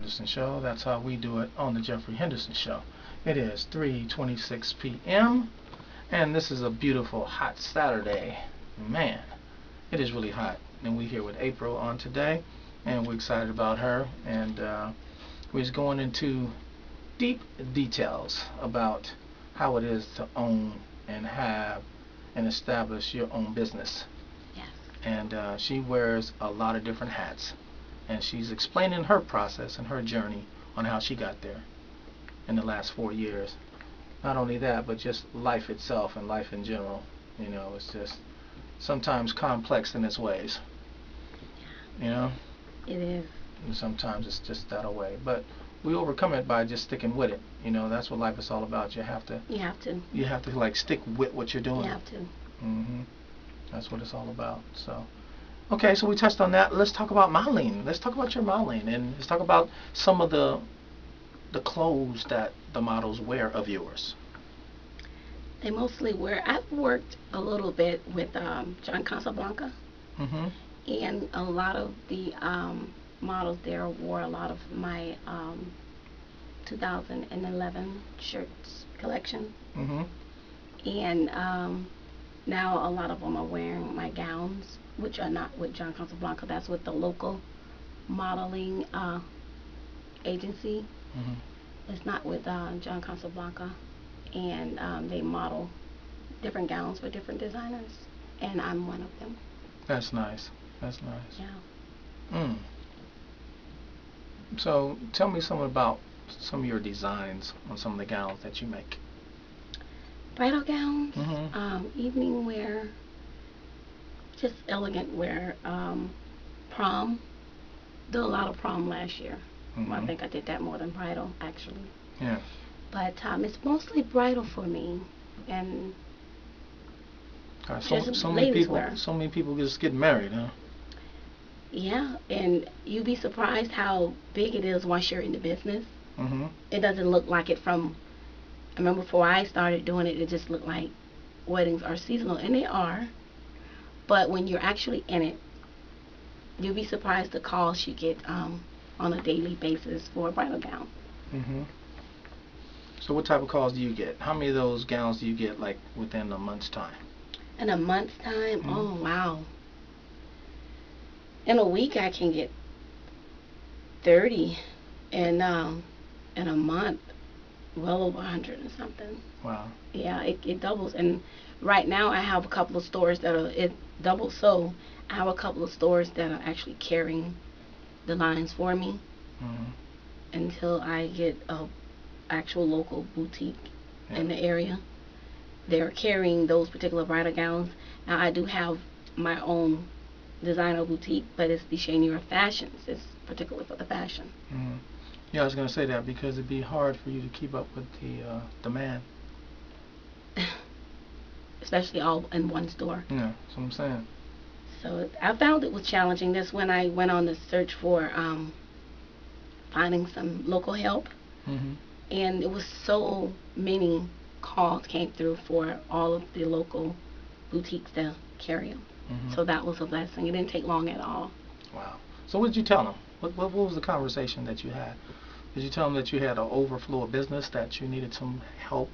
Henderson Show. That's how we do it on the Jeffrey Henderson Show. It is 3:26 p.m. and this is a beautiful hot Saturday. Man, it is really hot. And we're here with April on today, and we're excited about her. And we're going into deep details about how it is to own and have and establish your own business. Yes. And she wears a lot of different hats, and she's explaining her process and her journey on how she got there in the last 4 years. Not only that, but just life itself and life in general. You know, it's just sometimes complex in its ways. You know? It is. And sometimes it's just that way. But we overcome it by just sticking with it. You know, that's what life is all about. You have to. You have to like stick with what you're doing. You have to. Mhm. That's what it's all about. So, okay, so we touched on that. Let's talk about modeling. Let's talk about your modeling, and let's talk about some of the clothes that the models wear of yours. They mostly wear. I've worked a little bit with John Casablanca, and a lot of the models there wore a lot of my 2011 shirts collection, and now a lot of them are wearing my gowns, which are not with John Casablanca. That's with the local modeling agency. It's not with John Casablanca, and they model different gowns for different designers, and I'm one of them. That's nice. That's nice. Yeah. So tell me something about some of your designs on some of the gowns that you make. Bridal gowns, evening wear, just elegant wear. Prom, did a lot of prom last year. I think I did that more than bridal, actually. Yeah. But it's mostly bridal for me, and so many people just get married, huh? Yeah, and you'd be surprised how big it is once you're in the business. It doesn't look like it from. I remember before I started doing it, it just looked like weddings are seasonal, and they are. But when you're actually in it, you'll be surprised the calls you get on a daily basis for a bridal gown. So what type of calls do you get? How many of those gowns do you get like within a month's time? In a month's time? Oh, wow. In a week I can get 30, and in a month, well over 100 and something. Wow. Yeah, it doubles. And right now I have a couple of stores that are, it doubles, so I have a couple of stores that are actually carrying the lines for me until I get a actual local boutique in the area. They're carrying those particular bridal gowns. Now I do have my own designer boutique, but it's the Shaniera Fashions. It's particularly for the fashion. Yeah, I was going to say that because it'd be hard for you to keep up with the demand. Especially all in one store. Yeah, that's what I'm saying. So I found it was challenging. That's when I went on the search for finding some local help. And it was so many calls came through for all of the local boutiques to carry them. So that was a blessing. It didn't take long at all. Wow. So what did you tell them? What was the conversation that you had? Did you tell them that you had an overflow of business, that you needed some help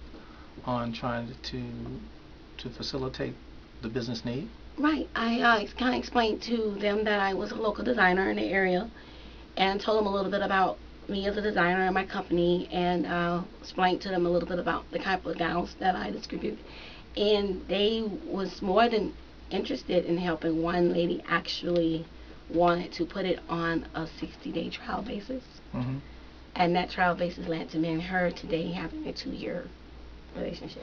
on trying to facilitate the business need? Right. I kind of explained to them that I was a local designer in the area, and told them a little bit about me as a designer and my company, and explained to them a little bit about the type of gowns that I distribute. And they was more than interested in helping. One lady actually wanted to put it on a 60-day trial basis. And that trial basis led to me and her today having a 2-year relationship.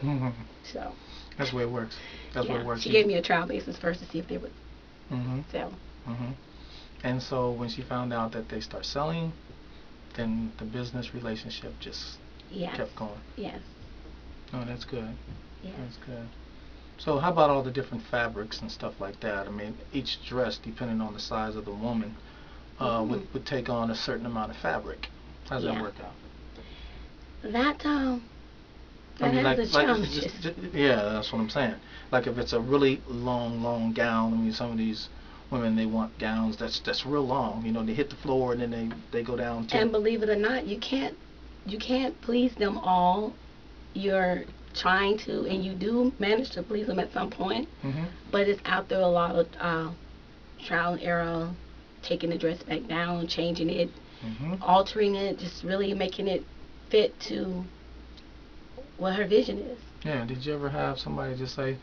So that's where it works. That's where it works. She gave me a trial basis first to see if they would sell. And so when she found out that they start selling, then the business relationship just kept going. Yes. Oh, that's good. Yes. That's good. So how about all the different fabrics and stuff like that? I mean, each dress, depending on the size of the woman, would take on a certain amount of fabric. How does that work out? That has its challenges. Yeah, that's what I'm saying. Like if it's a really long gown, I mean, some of these women, they want gowns that's real long. You know, they hit the floor and then they go down. And believe it or not, you can't please them all. You're trying to, and you do manage to please them at some point. Mm-hmm. But it's out there a lot of trial and error, taking the dress back down, changing it, Mm-hmm. altering it, just really making it fit to what her vision is. Yeah. Did you ever have somebody just say,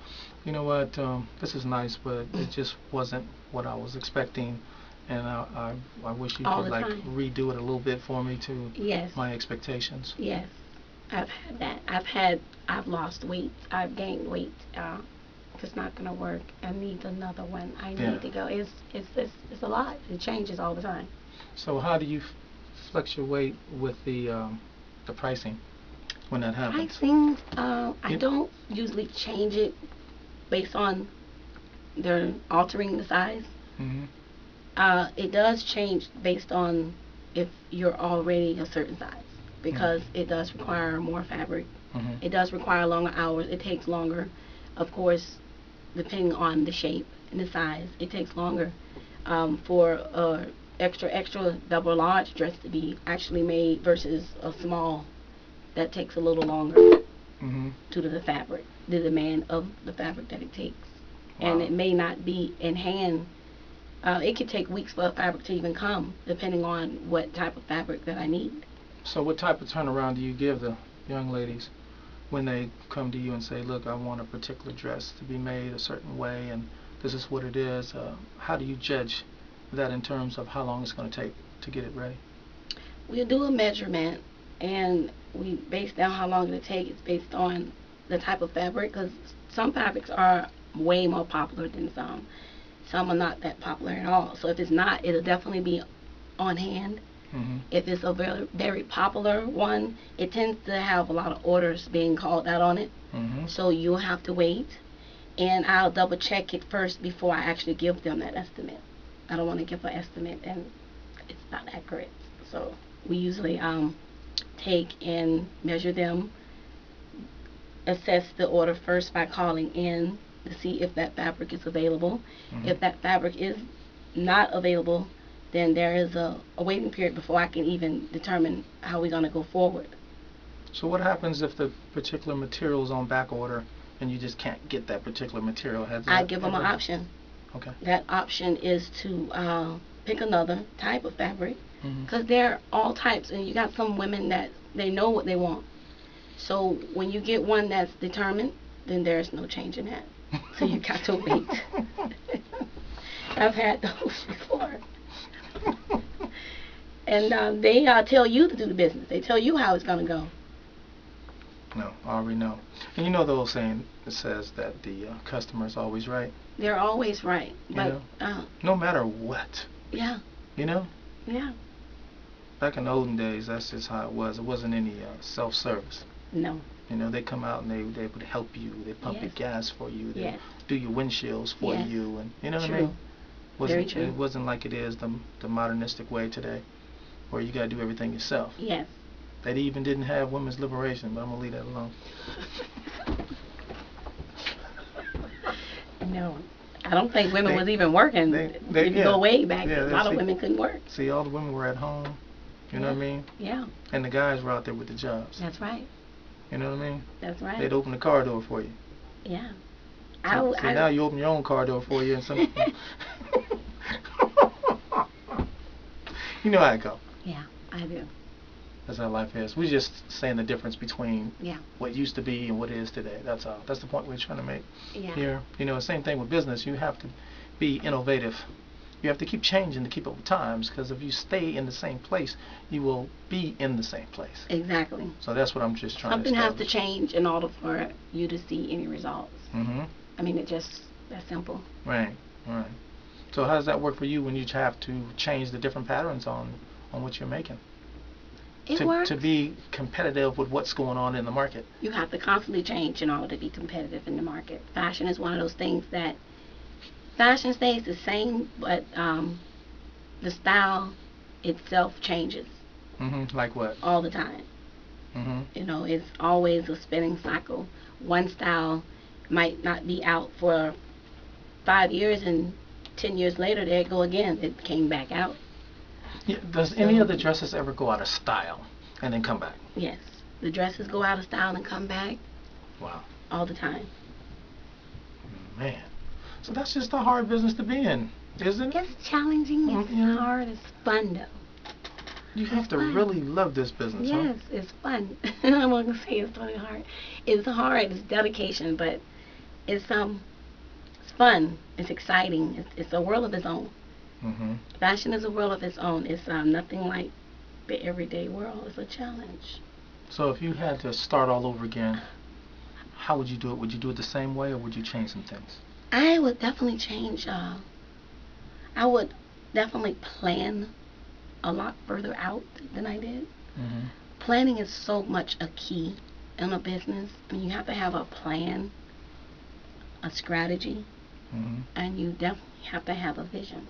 you know what, this is nice, but it just wasn't what I was expecting, and I wish you All could the like time. redo it a little bit for me to Yes. my expectations. Yes. I've had that. I've lost weight. I've gained weight. If it's not gonna work, I need another one. I Yeah. need to go. It's a lot. It changes all the time. So how do you fluctuate with the pricing when that happens? Pricing, I You- don't usually change it based on their altering the size. Mm-hmm. It does change based on if you're already a certain size, because it does require more fabric. Mm-hmm. It does require longer hours. It takes longer, of course, depending on the shape and the size. It takes longer for a extra double large dress to be actually made versus a small. That takes a little longer Mm-hmm. due to the fabric, the demand of the fabric that it takes. Wow. And it may not be in hand. It could take weeks for a fabric to even come, depending on what type of fabric that I need. So what type of turnaround do you give the young ladies when they come to you and say, look, I want a particular dress to be made a certain way, and this is what it is? How do you judge that in terms of how long it's going to take to get it ready? We'll do a measurement, and we base down how long it'll take. It's based on the type of fabric, because some fabrics are way more popular than some. Some are not that popular at all. So if it's not, it'll definitely be on hand. Mm-hmm. If it's a very, very popular one, it tends to have a lot of orders being called out on it. Mm-hmm. So you'll have to wait, and I'll double check it first before I actually give them that estimate. I don't want to give an estimate and it's not accurate. So we usually take and measure them, assess the order first by calling in to see if that fabric is available. Mm-hmm. If that fabric is not available, then there is a waiting period before I can even determine how we're going to go forward. So what happens if the particular material is on back order and you just can't get that particular material? I give them an option. Okay. That option is to pick another type of fabric, Mm-hmm. because there are all types, and you got some women that they know what they want. So when you get one that's determined, then there's no change in that. So you got to wait. I've had those before. And they tell you to do the business. They tell you how it's going to go. No, I already know. And you know the old saying that says that the customer is always right? They're always right. But, no matter what. Yeah. You know? Yeah. Back in the olden days, that's just how it was. It wasn't any self-service. No. You know, they come out and they would help you. They pump your gas for you. They do your windshields for you. And you know what I mean? Very true. It wasn't like it is the modernistic way today, where you got to do everything yourself. Yes. They even didn't have women's liberation, but I'm going to leave that alone. No. I don't think women was even working. If you go way back, a lot of women couldn't work. See, all the women were at home. You know what I mean? Yeah. And the guys were out there with the jobs. That's right. You know what I mean? That's right. They'd open the car door for you. Yeah. So now you open your own car door for you and some. You know how it go. Yeah, I do. That's how life is. We're just saying the difference between what used to be and what is today. That's all. That's the point we're trying to make here. You know, same thing with business. You have to be innovative. You have to keep changing to keep up with times, because if you stay in the same place, you will be in the same place. Exactly. So that's what I'm just trying Something to has to change in order for you to see any results. Mm-hmm. I mean, it's just that simple. Right, right. So how does that work for you when you have to change the different patterns on what you're making? It works. To be competitive with what's going on in the market. You have to constantly change in order to be competitive in the market. Fashion is one of those things that fashion stays the same, but the style itself changes. Mm-hmm. Like what? All the time. Mm-hmm. You know, it's always a spinning cycle. One style might not be out for 5 years, and 10 years later, there it go again. It came back out. Yeah, does any of the dresses ever go out of style and then come back? Yes. The dresses go out of style and come back. Wow. All the time. Man. So that's just a hard business to be in, isn't it? It's challenging. It's hard. It's fun, though. You have to really love this business, huh? Yes, it's fun. I'm not gonna say it's really hard. It's hard. It's dedication, but it's fun. It's exciting. It's a world of its own. Mm-hmm. Fashion is a world of its own. It's nothing like the everyday world. It's a challenge. So if you had to start all over again, how would you do it? Would you do it the same way, or would you change some things? I would definitely change. I would definitely plan a lot further out than I did. Mm-hmm. Planning is so much a key in a business. I mean, you have to have a plan, a strategy, Mm-hmm. and you definitely have to have a vision.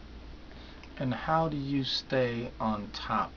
And how do you stay on top